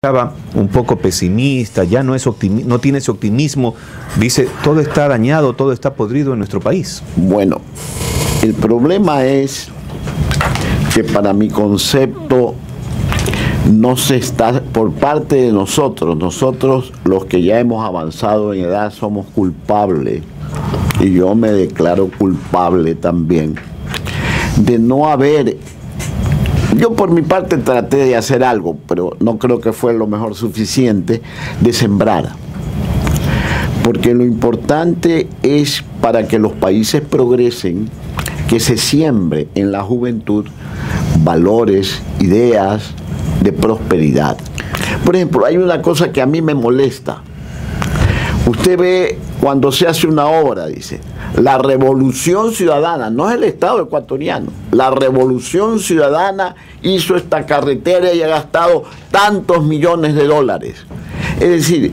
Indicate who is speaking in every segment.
Speaker 1: Estaba un poco pesimista, ya no es no tiene ese optimismo, dice, todo está dañado, todo está podrido en nuestro país.
Speaker 2: Bueno, el problema es que para mi concepto no se está, por parte de nosotros los que ya hemos avanzado en edad somos culpables, y yo me declaro culpable también, de no haber. Yo por mi parte traté de hacer algo, pero no creo que fue lo mejor suficiente, de sembrar. Porque lo importante es, para que los países progresen, que se siembre en la juventud valores, ideas de prosperidad. Por ejemplo, hay una cosa que a mí me molesta. Usted ve cuando se hace una obra, dice, la Revolución Ciudadana, no es el Estado ecuatoriano, la Revolución Ciudadana hizo esta carretera y ha gastado tantos millones de dólares. Es decir,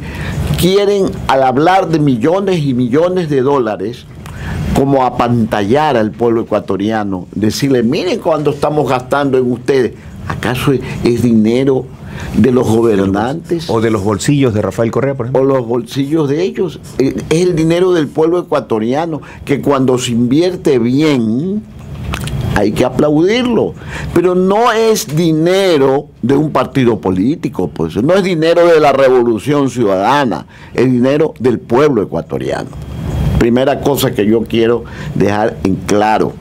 Speaker 2: quieren, al hablar de millones y millones de dólares, como apantallar al pueblo ecuatoriano, decirle, miren cuánto estamos gastando en ustedes. ¿Acaso es dinero de los gobernantes?
Speaker 1: O de los bolsillos de Rafael Correa, por ejemplo.
Speaker 2: O los bolsillos de ellos. Es el dinero del pueblo ecuatoriano, que cuando se invierte bien, hay que aplaudirlo. Pero no es dinero de un partido político, pues no es dinero de la Revolución Ciudadana, es dinero del pueblo ecuatoriano. Primera cosa que yo quiero dejar en claro.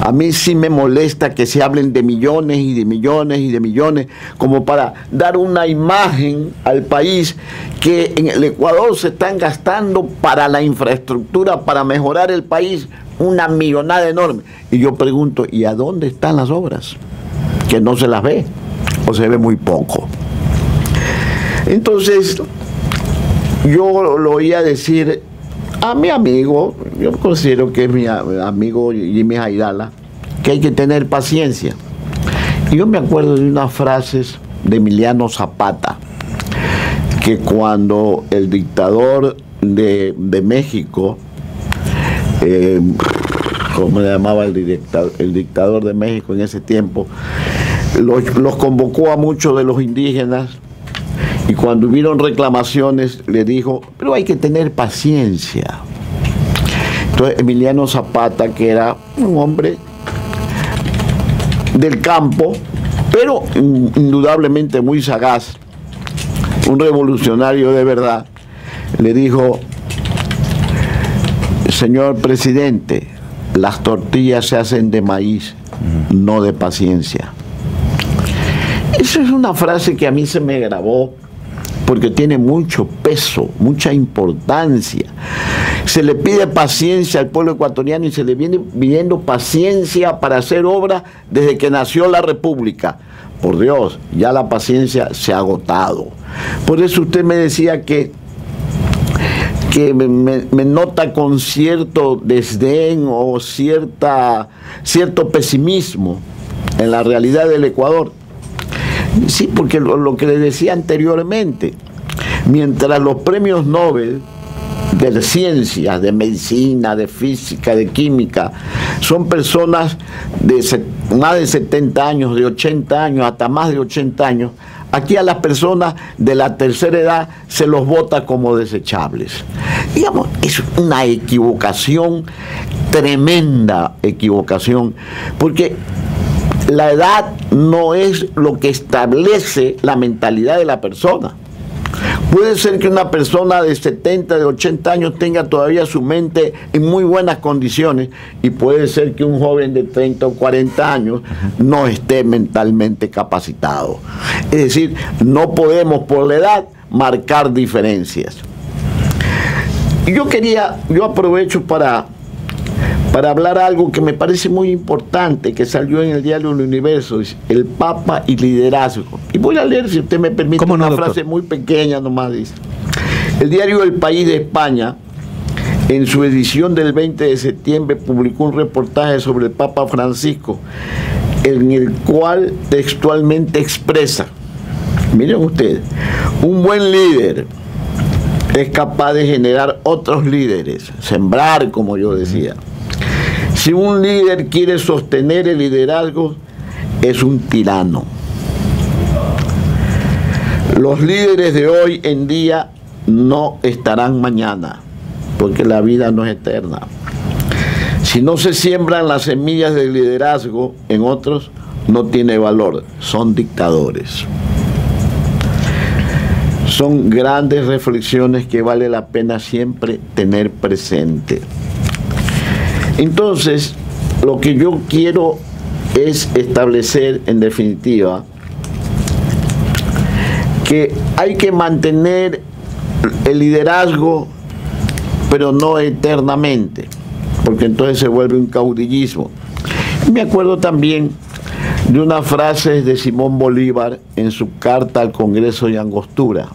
Speaker 2: A mí sí me molesta que se hablen de millones y de millones y de millones, como para dar una imagen al país que en el Ecuador se están gastando para la infraestructura, para mejorar el país, una millonada enorme. Y yo pregunto, ¿y a dónde están las obras? Que no se las ve, o se ve muy poco. Entonces, yo lo oía decir a mi amigo, yo considero que es mi amigo Jimmy Jairala, que hay que tener paciencia. Y yo me acuerdo de unas frases de Emiliano Zapata, que cuando el dictador de México, ¿cómo le llamaba el dictador de México en ese tiempo? Los convocó a muchos de los indígenas, y cuando hubieron reclamaciones le dijo, pero hay que tener paciencia. Entonces Emiliano Zapata, que era un hombre del campo, pero indudablemente muy sagaz, un revolucionario de verdad, le dijo, señor presidente, las tortillas se hacen de maíz, no de paciencia. Esa es una frase que a mí se me grabó, porque tiene mucho peso, mucha importancia. Se le pide paciencia al pueblo ecuatoriano y se le viene pidiendo paciencia para hacer obra desde que nació la República. Por Dios, ya la paciencia se ha agotado. Por eso usted me decía que me nota con cierto desdén o cierto pesimismo en la realidad del Ecuador. Sí, porque lo que le decía anteriormente, mientras los premios Nobel de ciencias, de medicina, de física, de química, son personas de más de 70 años, de 80 años, hasta más de 80 años, aquí a las personas de la tercera edad se los vota como desechables. Digamos, es una equivocación, tremenda equivocación, porque la edad no es lo que establece la mentalidad de la persona. Puede ser que una persona de 70, de 80 años tenga todavía su mente en muy buenas condiciones, y puede ser que un joven de 30 o 40 años no esté mentalmente capacitado. Es decir, no podemos por la edad marcar diferencias. Y yo aprovecho para hablar algo que me parece muy importante, que salió en el diario El Universo, el Papa y liderazgo. Y voy a leer, si usted me permite, una frase muy pequeña nomás, dice. El diario El País de España, en su edición del 20 de septiembre, publicó un reportaje sobre el Papa Francisco, en el cual textualmente expresa, miren ustedes, un buen líder es capaz de generar otros líderes, sembrar, como yo decía. Si un líder quiere sostener el liderazgo, es un tirano. Los líderes de hoy en día no estarán mañana, porque la vida no es eterna. Si no se siembran las semillas del liderazgo en otros, no tiene valor, son dictadores. Son grandes reflexiones que vale la pena siempre tener presente. Entonces, lo que yo quiero es establecer, en definitiva, que hay que mantener el liderazgo, pero no eternamente, porque entonces se vuelve un caudillismo. Me acuerdo también de una frase de Simón Bolívar en su carta al Congreso de Angostura,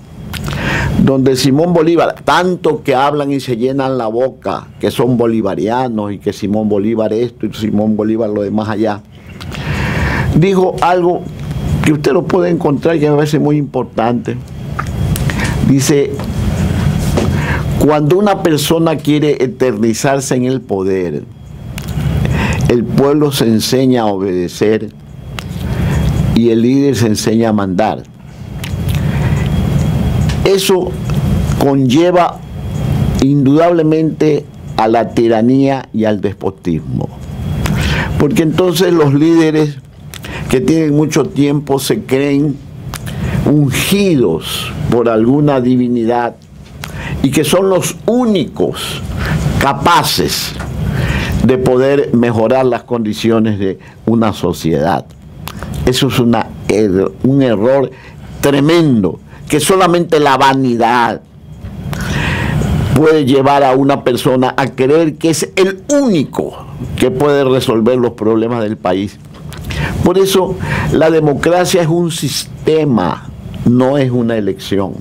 Speaker 2: donde Simón Bolívar, tanto que hablan y se llenan la boca, que son bolivarianos y que Simón Bolívar esto y Simón Bolívar lo de más allá, dijo algo que usted lo puede encontrar y que me parece muy importante. Dice: cuando una persona quiere eternizarse en el poder, el pueblo se enseña a obedecer y el líder se enseña a mandar. Eso conlleva indudablemente a la tiranía y al despotismo, porque entonces los líderes que tienen mucho tiempo se creen ungidos por alguna divinidad y que son los únicos capaces de poder mejorar las condiciones de una sociedad. Eso es un error tremendo, que solamente la vanidad puede llevar a una persona a creer que es el único que puede resolver los problemas del país. Por eso la democracia es un sistema, no es una elección.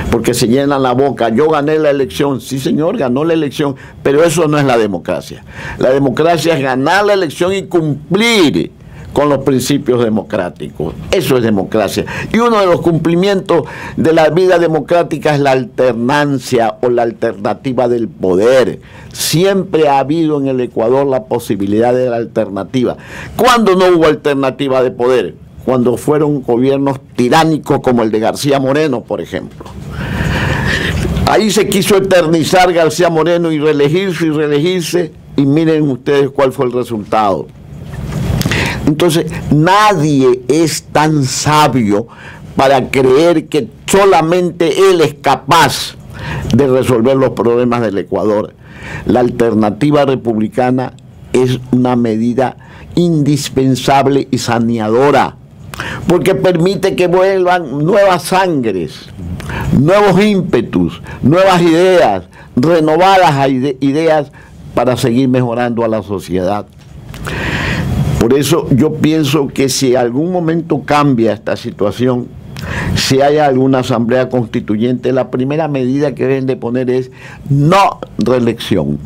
Speaker 2: Porque se llenan la boca: yo gané la elección. Sí, señor, ganó la elección, pero eso no es la democracia. La democracia es ganar la elección y cumplir con los principios democráticos. Eso es democracia. Y uno de los cumplimientos de la vida democrática es la alternancia o la alternativa del poder. Siempre ha habido en el Ecuador la posibilidad de la alternativa. ¿Cuándo no hubo alternativa de poder? Cuando fueron gobiernos tiránicos como el de García Moreno, por ejemplo. Ahí se quiso eternizar García Moreno y reelegirse, y miren ustedes cuál fue el resultado. Entonces, nadie es tan sabio para creer que solamente él es capaz de resolver los problemas del Ecuador. La alternativa republicana es una medida indispensable y saneadora, porque permite que vuelvan nuevas sangres, nuevos ímpetus, nuevas ideas, renovadas ideas para seguir mejorando a la sociedad. Por eso yo pienso que si algún momento cambia esta situación, si hay alguna asamblea constituyente, la primera medida que deben de poner es no reelección.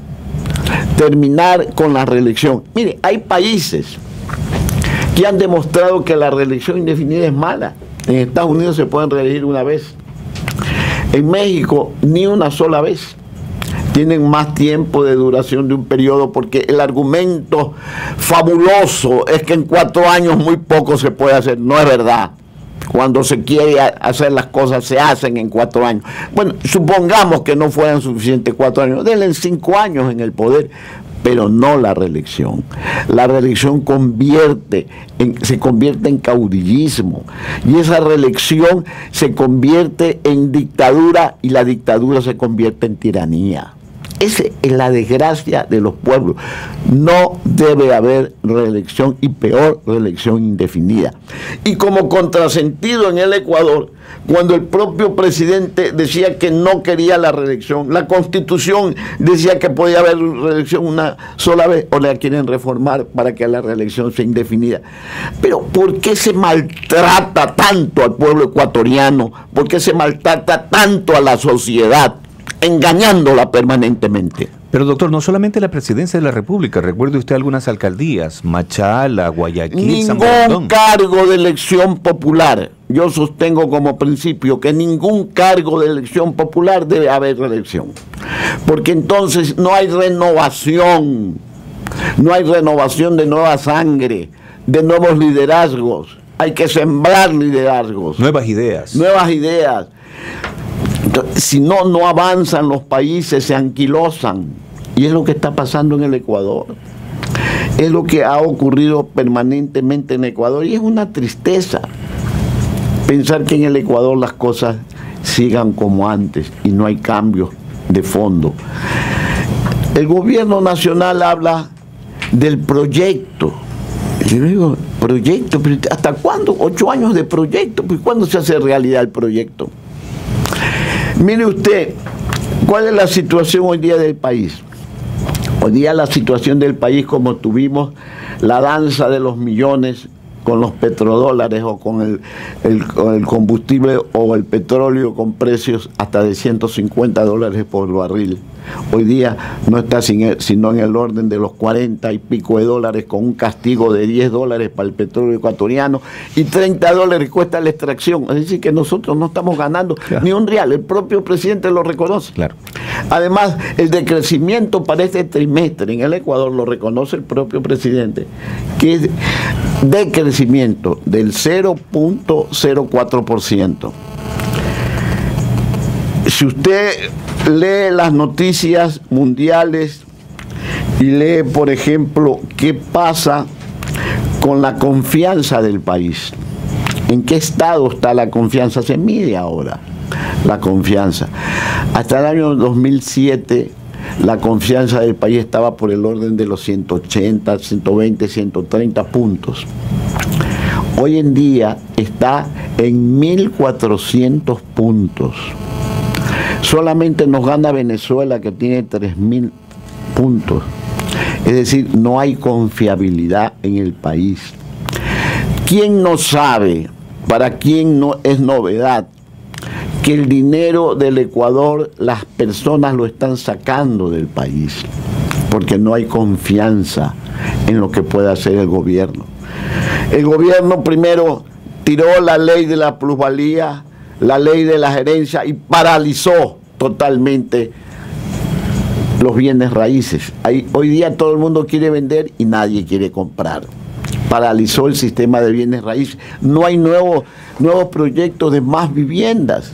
Speaker 2: Terminar con la reelección. Mire, hay países que han demostrado que la reelección indefinida es mala. En Estados Unidos se pueden reelegir una vez. En México, ni una sola vez. Tienen más tiempo de duración de un periodo, porque el argumento fabuloso es que en 4 años muy poco se puede hacer. No es verdad. Cuando se quiere hacer las cosas, se hacen en 4 años. Bueno, supongamos que no fueran suficientes 4 años. Denle 5 años en el poder, pero no la reelección. La reelección se convierte en caudillismo, y esa reelección se convierte en dictadura, y la dictadura se convierte en tiranía. Esa es la desgracia de los pueblos. No debe haber reelección, y peor, reelección indefinida. Y como contrasentido en el Ecuador, cuando el propio presidente decía que no quería la reelección, la Constitución decía que podía haber reelección una sola vez, o la quieren reformar para que la reelección sea indefinida. Pero ¿por qué se maltrata tanto al pueblo ecuatoriano? ¿Por qué se maltrata tanto a la sociedad, engañándola permanentemente?
Speaker 1: Pero doctor, no solamente la presidencia de la República, recuerde usted algunas alcaldías, Machala, Guayaquil, San Borondón.
Speaker 2: Ningún cargo de elección popular. Yo sostengo como principio que ningún cargo de elección popular debe haber reelección, porque entonces no hay renovación de nueva sangre, de nuevos liderazgos. hay que sembrar liderazgos.
Speaker 1: Nuevas ideas.
Speaker 2: Nuevas ideas. Entonces, si no, no avanzan los países, se anquilosan. Y es lo que está pasando en el Ecuador. Es lo que ha ocurrido permanentemente en Ecuador. Y es una tristeza pensar que en el Ecuador las cosas sigan como antes y no hay cambios de fondo. El gobierno nacional habla del proyecto. Yo digo, ¿proyecto? ¿Pero hasta cuándo? 8 años de proyecto. Pues ¿cuándo se hace realidad el proyecto? Mire usted, ¿cuál es la situación hoy día del país? Hoy día la situación del país, como tuvimos la danza de los millones con los petrodólares o con el combustible o el petróleo con precios hasta de $150 por barril. Hoy día no está sino en el orden de los 40 y pico de dólares, con un castigo de $10 para el petróleo ecuatoriano y $30 cuesta la extracción. Es decir, que nosotros no estamos ganando ni un real. El propio presidente lo reconoce.
Speaker 1: Claro.
Speaker 2: Además, el decrecimiento para este trimestre en el Ecuador lo reconoce el propio presidente, que es decrecimiento del 0.04%. Si usted lee las noticias mundiales y lee, por ejemplo, qué pasa con la confianza del país, en qué estado está la confianza, se mide ahora la confianza. Hasta el año 2007 la confianza del país estaba por el orden de los 180, 120, 130 puntos. Hoy en día está en 1.400 puntos. Solamente nos gana Venezuela, que tiene 3.000 puntos. Es decir, no hay confiabilidad en el país. ¿Quién no sabe, para quién no es novedad, que el dinero del Ecuador, las personas lo están sacando del país? Porque no hay confianza en lo que pueda hacer el gobierno. El gobierno primero tiró la ley de la plusvalía, la ley de la gerencia, y paralizó totalmente los bienes raíces. Hoy día todo el mundo quiere vender y nadie quiere comprar. Paralizó el sistema de bienes raíces. No hay nuevos proyectos de más viviendas.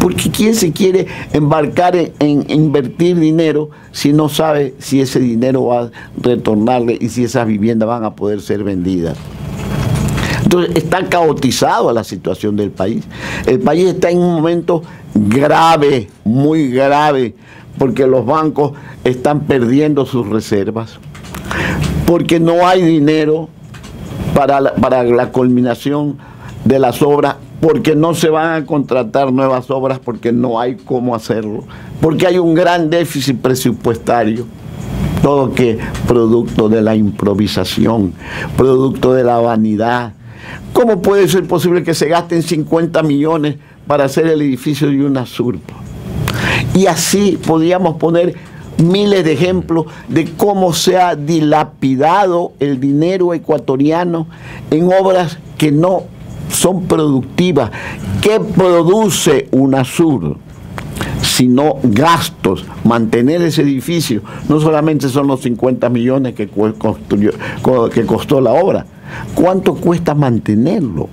Speaker 2: Porque ¿quién se quiere embarcar en invertir dinero si no sabe si ese dinero va a retornarle y si esas viviendas van a poder ser vendidas? Entonces está caotizado la situación del país. El país está en un momento grave, muy grave, porque los bancos están perdiendo sus reservas, porque no hay dinero para la culminación de las obras, porque no se van a contratar nuevas obras, porque no hay cómo hacerlo, porque hay un gran déficit presupuestario. Todo que producto de la improvisación, producto de la vanidad. ¿Cómo puede ser posible que se gasten 50 millones para hacer el edificio de UNASUR? Y así podríamos poner miles de ejemplos de cómo se ha dilapidado el dinero ecuatoriano en obras que no son productivas. ¿Qué produce UNASUR? Sino gastos. Mantener ese edificio no solamente son los 50 millones que costó la obra. ¿Cuánto cuesta mantenerlo?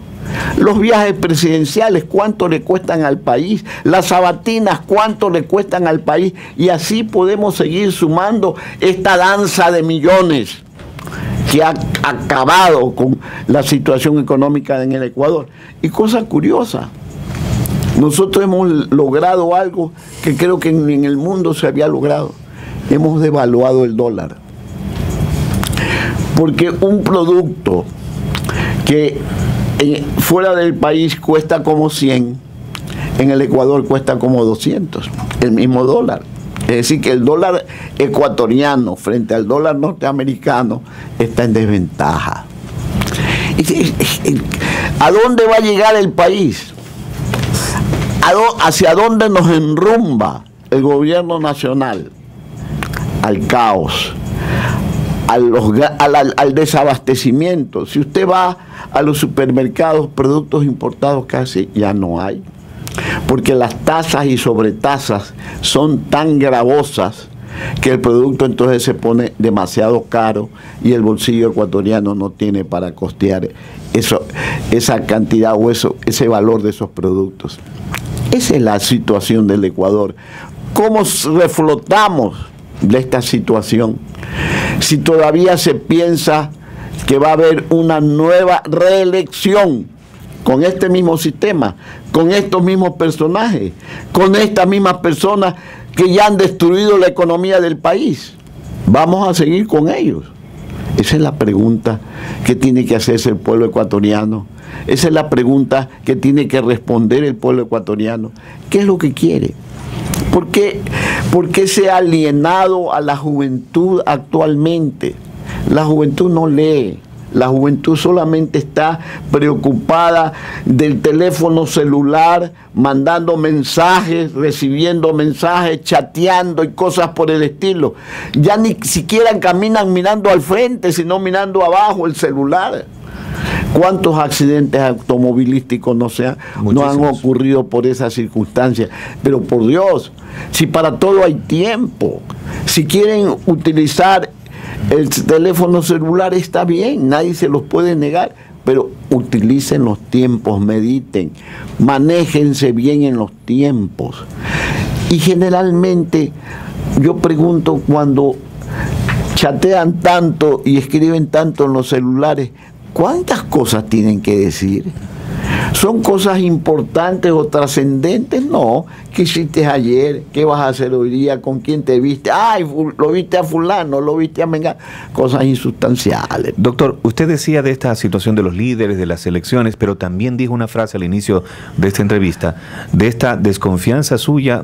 Speaker 2: Los viajes presidenciales, ¿cuánto le cuestan al país? Las sabatinas, ¿cuánto le cuestan al país? Y así podemos seguir sumando esta danza de millones que ha acabado con la situación económica en el Ecuador. Y cosa curiosa, nosotros hemos logrado algo que creo que en el mundo se había logrado. Hemos devaluado el dólar. Porque un producto que fuera del país cuesta como 100, en el Ecuador cuesta como 200, el mismo dólar. Es decir, que el dólar ecuatoriano frente al dólar norteamericano está en desventaja. ¿A dónde va a llegar el país? ¿Hacia dónde nos enrumba el gobierno nacional? Al caos, al desabastecimiento. Si usted va a los supermercados, productos importados casi ya no hay, porque las tasas y sobretasas son tan gravosas que el producto entonces se pone demasiado caro y el bolsillo ecuatoriano no tiene para costear esa cantidad o ese valor de esos productos. Esa es la situación del Ecuador. ¿Cómo reflotamos de esta situación? Si todavía se piensa que va a haber una nueva reelección con este mismo sistema, con estos mismos personajes, con estas mismas personas que ya han destruido la economía del país, ¿vamos a seguir con ellos? Esa es la pregunta que tiene que hacerse el pueblo ecuatoriano. Esa es la pregunta que tiene que responder el pueblo ecuatoriano. ¿Qué es lo que quiere? ¿Por qué se ha alienado a la juventud actualmente? La juventud no lee. La juventud solamente está preocupada del teléfono celular, mandando mensajes, recibiendo mensajes, chateando y cosas por el estilo. Ya ni siquiera caminan mirando al frente, sino mirando abajo el celular. ¿Cuántos accidentes automovilísticos no han ocurrido por esas circunstancias? Pero por Dios, si para todo hay tiempo, si quieren utilizar el teléfono celular está bien, nadie se los puede negar, pero utilicen los tiempos, mediten, manéjense bien en los tiempos. Y generalmente yo pregunto, cuando chatean tanto y escriben tanto en los celulares, ¿cuántas cosas tienen que decir? ¿Son cosas importantes o trascendentes? No. ¿Qué hiciste ayer? ¿Qué vas a hacer hoy día? ¿Con quién te viste? ¡Ay, lo viste a fulano! ¿Lo viste a Mengano? Cosas insustanciales.
Speaker 1: Doctor, usted decía de esta situación de los líderes, de las elecciones, pero también dijo una frase al inicio de esta entrevista, de esta desconfianza suya,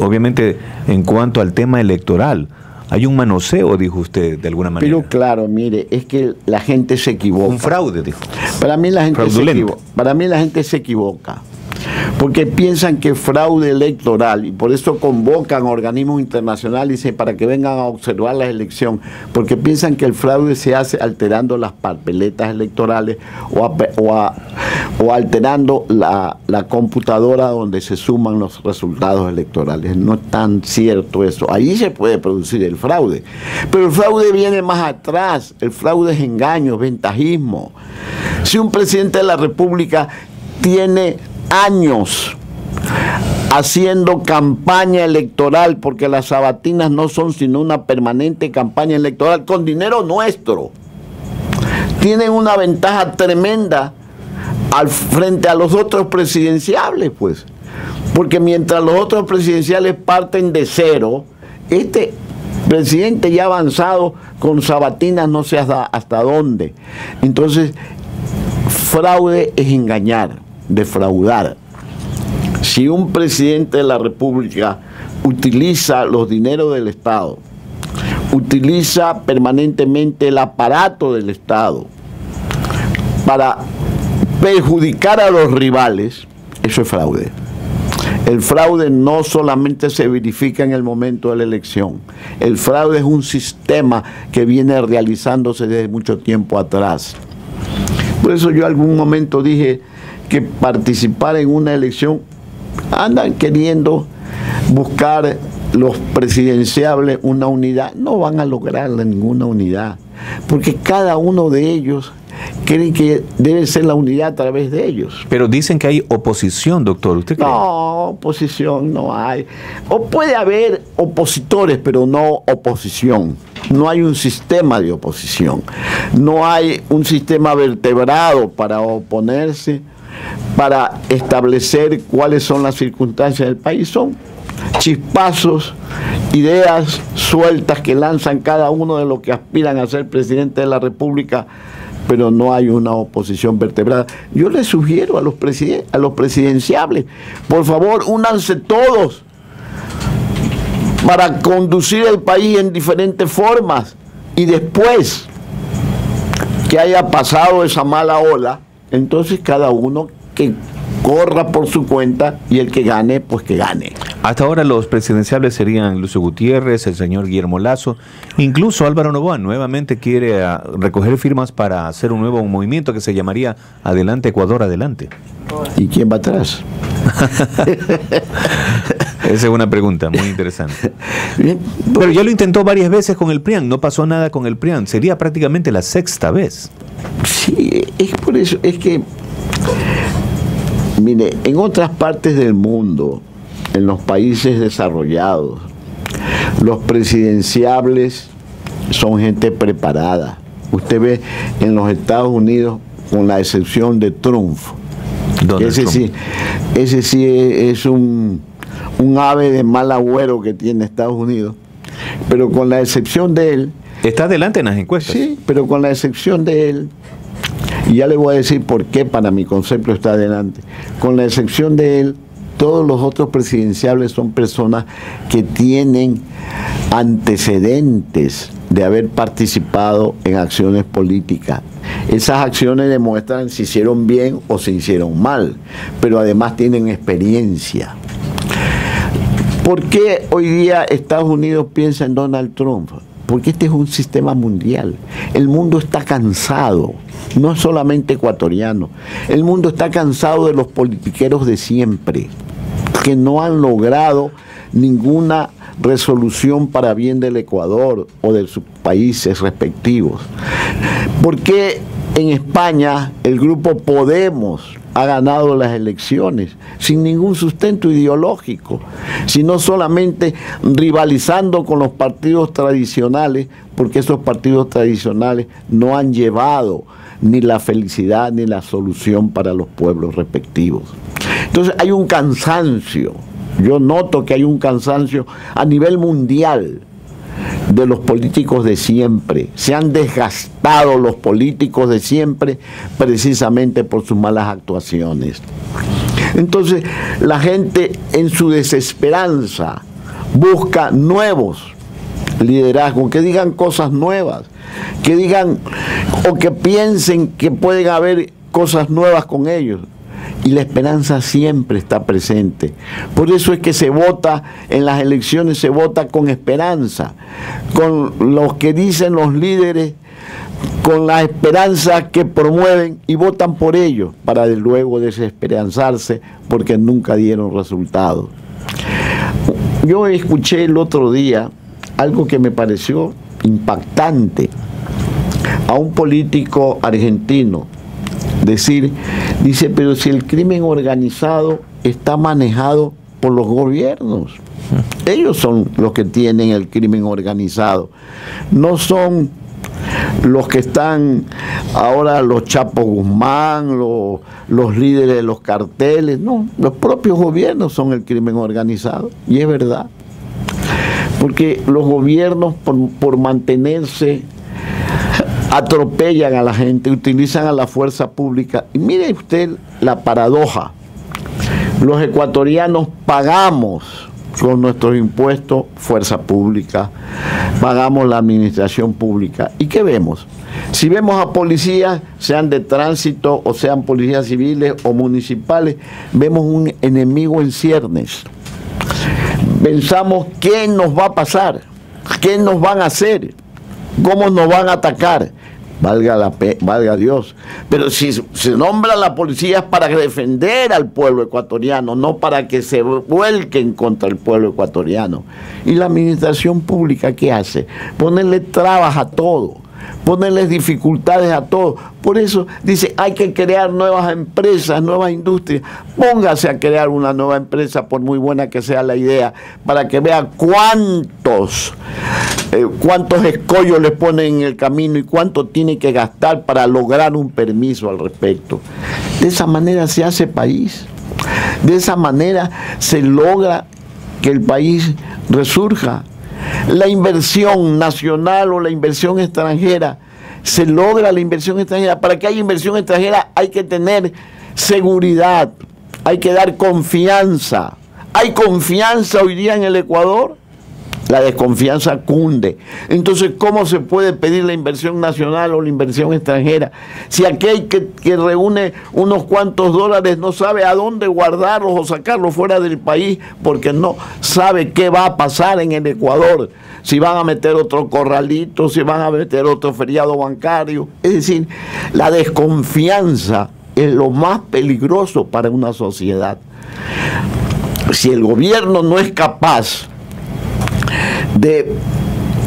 Speaker 1: obviamente, en cuanto al tema electoral. Hay un manoseo, dijo usted, de alguna manera.
Speaker 2: Pero claro, mire, es que la gente se equivoca.
Speaker 1: Un fraude, dijo.
Speaker 2: Para mí la gente se equivoca. Porque piensan que fraude electoral, y por eso convocan a organismos internacionales para que vengan a observar la elección, porque piensan que el fraude se hace alterando las papeletas electorales o alterando la computadora donde se suman los resultados electorales. No es tan cierto eso. Ahí se puede producir el fraude. Pero el fraude viene más atrás. El fraude es engaño, ventajismo. Si un presidente de la República tiene años haciendo campaña electoral, porque las sabatinas no son sino una permanente campaña electoral con dinero nuestro, tienen una ventaja tremenda frente a los otros presidenciables, pues, porque mientras los otros presidenciales parten de cero, este presidente ya avanzado con sabatinas no sé hasta dónde. Entonces, fraude es engañar, defraudar. Si un presidente de la República utiliza los dineros del Estado, utiliza permanentemente el aparato del Estado para perjudicar a los rivales, eso es fraude. El fraude no solamente se verifica en el momento de la elección. El fraude es un sistema que viene realizándose desde mucho tiempo atrás. Por eso yo algún momento dije que participar en una elección, andan queriendo buscar los presidenciables una unidad, no van a lograr ninguna unidad, porque cada uno de ellos creen que debe ser la unidad a través de ellos.
Speaker 1: Pero dicen que hay oposición, doctor. ¿Usted cree?
Speaker 2: No, oposición no hay. O puede haber opositores, pero no oposición. No hay un sistema de oposición. No hay un sistema vertebrado para oponerse, para establecer cuáles son las circunstancias del país. Son chispazos, ideas sueltas que lanzan cada uno de los que aspiran a ser presidente de la República, pero no hay una oposición vertebrada. Yo les sugiero a los presidenciables, por favor, únanse todos para conducir el país en diferentes formas, y después que haya pasado esa mala ola, entonces cada uno que corra por su cuenta, y el que gane, pues que gane.
Speaker 1: Hasta ahora los presidenciables serían Lucio Gutiérrez, el señor Guillermo Lasso, incluso Álvaro Noboa nuevamente quiere recoger firmas para hacer un nuevo movimiento que se llamaría Adelante Ecuador, Adelante.
Speaker 2: ¿Y quién va atrás?
Speaker 1: Esa es una pregunta muy interesante. Pero ya lo intentó varias veces con el PRIAN, no pasó nada con el PRIAN. Sería prácticamente la sexta vez.
Speaker 2: Sí, es por eso, es que, mire, en otras partes del mundo, en los países desarrollados, los presidenciables son gente preparada. Usted ve en los Estados Unidos, con la excepción de Trump, ese sí es un ave de mal agüero que tiene Estados Unidos, pero con la excepción de él...
Speaker 1: Está adelante en las encuestas.
Speaker 2: Sí, pero con la excepción de él, y ya le voy a decir por qué para mi concepto está adelante, con la excepción de él, todos los otros presidenciables son personas que tienen antecedentes de haber participado en acciones políticas. Esas acciones demuestran si hicieron bien o si hicieron mal, pero además tienen experiencia. ¿Por qué hoy día Estados Unidos piensa en Donald Trump? Porque este es un sistema mundial. El mundo está cansado, no es solamente ecuatoriano. El mundo está cansado de los politiqueros de siempre, que no han logrado ninguna resolución para bien del Ecuador o de sus países respectivos. ¿Por qué en España el grupo Podemos ha ganado las elecciones sin ningún sustento ideológico, sino solamente rivalizando con los partidos tradicionales, porque esos partidos tradicionales no han llevado ni la felicidad ni la solución para los pueblos respectivos? Entonces hay un cansancio, yo noto que hay un cansancio a nivel mundial de los políticos de siempre. Se han desgastado los políticos de siempre precisamente por sus malas actuaciones. Entonces la gente en su desesperanza busca nuevos liderazgos, que digan cosas nuevas, que digan o que piensen que pueden haber cosas nuevas con ellos. Y la esperanza siempre está presente. Por eso es que se vota, en las elecciones se vota con esperanza, con los que dicen los líderes, con la esperanza que promueven y votan por ellos, para de luego desesperanzarse porque nunca dieron resultados. Yo escuché el otro día algo que me pareció impactante a un político argentino. Dice, pero si el crimen organizado está manejado por los gobiernos, ellos son los que tienen el crimen organizado, no son los que están ahora los Chapo Guzmán, los líderes de los carteles, no, los propios gobiernos son el crimen organizado, y es verdad, porque los gobiernos por mantenerse atropellan a la gente, utilizan a la fuerza pública. Y mire usted la paradoja. Los ecuatorianos pagamos con nuestros impuestos fuerza pública, pagamos la administración pública. ¿Y qué vemos? Si vemos a policías, sean de tránsito o sean policías civiles o municipales, vemos un enemigo en ciernes. Pensamos qué nos va a pasar, qué nos van a hacer, cómo nos van a atacar. Valga Dios, pero si se nombra a la policía es para defender al pueblo ecuatoriano, no para que se vuelquen contra el pueblo ecuatoriano. Y la administración pública, ¿qué hace? Ponerle trabas a todo, ponerles dificultades a todo. Por eso dice, hay que crear nuevas empresas, nuevas industrias. Póngase a crear una nueva empresa, por muy buena que sea la idea, para que vea cuántos escollos le ponen en el camino y cuánto tiene que gastar para lograr un permiso al respecto. De esa manera se hace país. De esa manera se logra que el país resurja. La inversión nacional o la inversión extranjera, se logra la inversión extranjera. Para que haya inversión extranjera hay que tener seguridad, hay que dar confianza. ¿Hay confianza hoy día en el Ecuador? La desconfianza cunde. Entonces, ¿cómo se puede pedir la inversión nacional o la inversión extranjera? Si aquel que reúne unos cuantos dólares no sabe a dónde guardarlos o sacarlos fuera del país, porque no sabe qué va a pasar en el Ecuador, si van a meter otro corralito, si van a meter otro feriado bancario. Es decir, la desconfianza es lo más peligroso para una sociedad. si el gobierno no es capaz de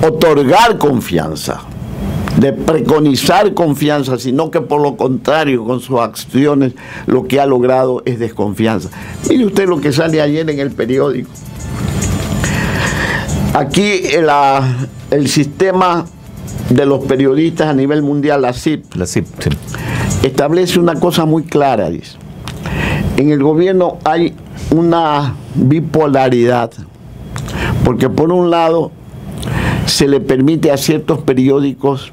Speaker 2: otorgar confianza, de preconizar confianza, sino que por lo contrario, con sus acciones, lo que ha logrado es desconfianza. Mire usted lo que sale ayer en el periódico. Aquí el sistema de los periodistas a nivel mundial, la CIP,
Speaker 1: sí.
Speaker 2: establece una cosa muy clara, dice. En el gobierno hay una bipolaridad, porque por un lado se le permite a ciertos periódicos